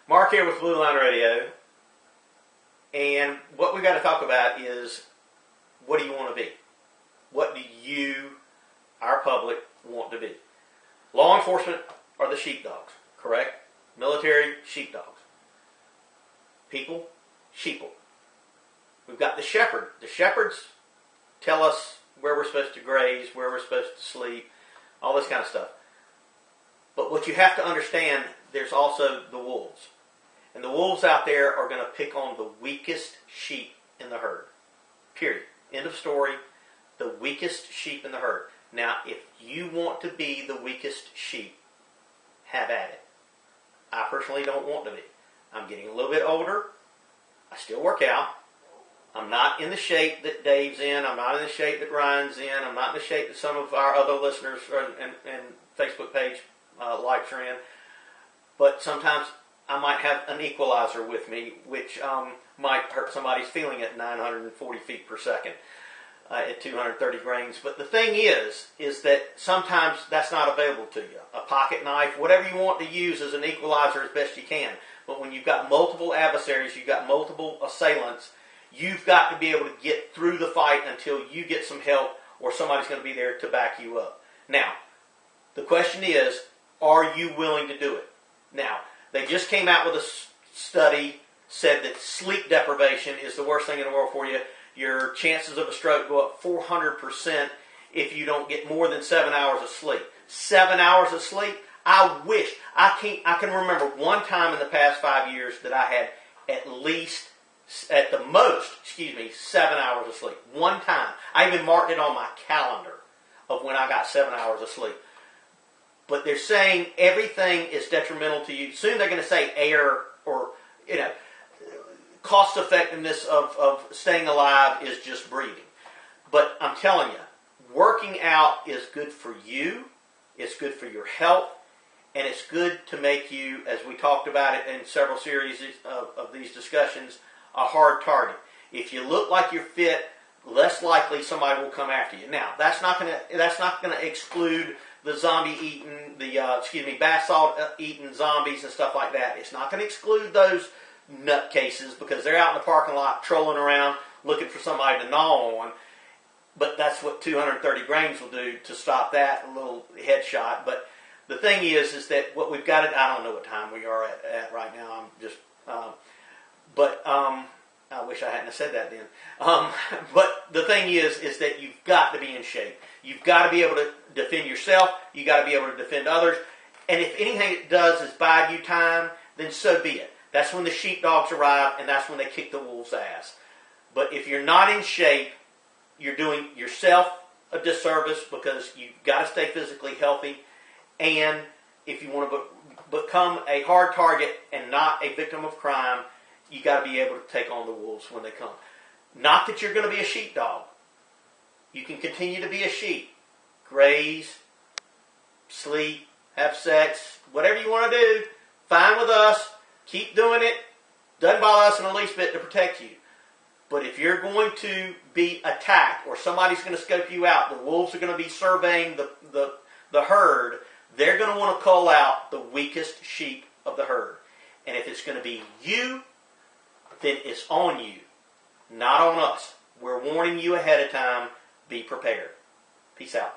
Mark here with Blue Line Radio, and what we've got to talk about is, what do you want to be? What do you, our public, want to be? Law enforcement are the sheepdogs, correct? Military, sheepdogs. People, sheeple. We've got the shepherd. The shepherds tell us where we're supposed to graze, where we're supposed to sleep, all this kind of stuff. But what you have to understand, there's also the wolves. And the wolves out there are going to pick on the weakest sheep in the herd. Period. End of story. The weakest sheep in the herd. Now, if you want to be the weakest sheep, have at it. I personally don't want to be. I'm getting a little bit older. I still work out. I'm not in the shape that Dave's in. I'm not in the shape that Ryan's in. I'm not in the shape that some of our other listeners and Facebook page likes are in. But sometimes I might have an equalizer with me, which might hurt somebody's feeling at 940 feet per second at 230 grains. But the thing is that sometimes that's not available to you. A pocket knife, whatever you want to use as an equalizer as best you can. But when you've got multiple adversaries, you've got multiple assailants, you've got to be able to get through the fight until you get some help or somebody's going to be there to back you up. Now, the question is, are you willing to do it? Now, they just came out with a study, said that sleep deprivation is the worst thing in the world for you. Your chances of a stroke go up 400% if you don't get more than 7 hours of sleep. 7 hours of sleep? I wish. I can remember one time in the past 5 years that I had at the most, 7 hours of sleep. One time. I even marked it on my calendar of when I got 7 hours of sleep. But they're saying everything is detrimental to you. Soon they're going to say air or, cost effectiveness of staying alive is just breathing. But I'm telling you, working out is good for you. It's good for your health. And it's good to make you, as we talked about it in several series of these discussions, a hard target. If you look like you're fit, less likely somebody will come after you. Now, that's not going to exclude the zombie eating, bath salt eating zombies and stuff like that. It's not going to exclude those nutcases because they're out in the parking lot trolling around looking for somebody to gnaw on. But that's what 230 grains will do to stop that, a little headshot. But the thing is that what we've got to, I don't know what time we are at right now. I'm just, I wish I hadn't have said that then. But the thing is that you've got to be in shape. You've got to be able to defend yourself. You've got to be able to defend others. And if anything it does is bide you time, then so be it. That's when the sheepdogs arrive, and that's when they kick the wolves' ass. But if you're not in shape, you're doing yourself a disservice because you've got to stay physically healthy. And if you want to become a hard target and not a victim of crime, you got to be able to take on the wolves when they come. Not that you're going to be a sheepdog. You can continue to be a sheep. Graze, sleep, have sex, whatever you want to do, fine with us. Keep doing it. Doesn't bother us in the least bit to protect you. But if you're going to be attacked or somebody's going to scope you out, the wolves are going to be surveying the herd, they're going to want to cull out the weakest sheep of the herd. And if it's going to be you, then it's on you, not on us. We're warning you ahead of time. Be prepared. Peace out.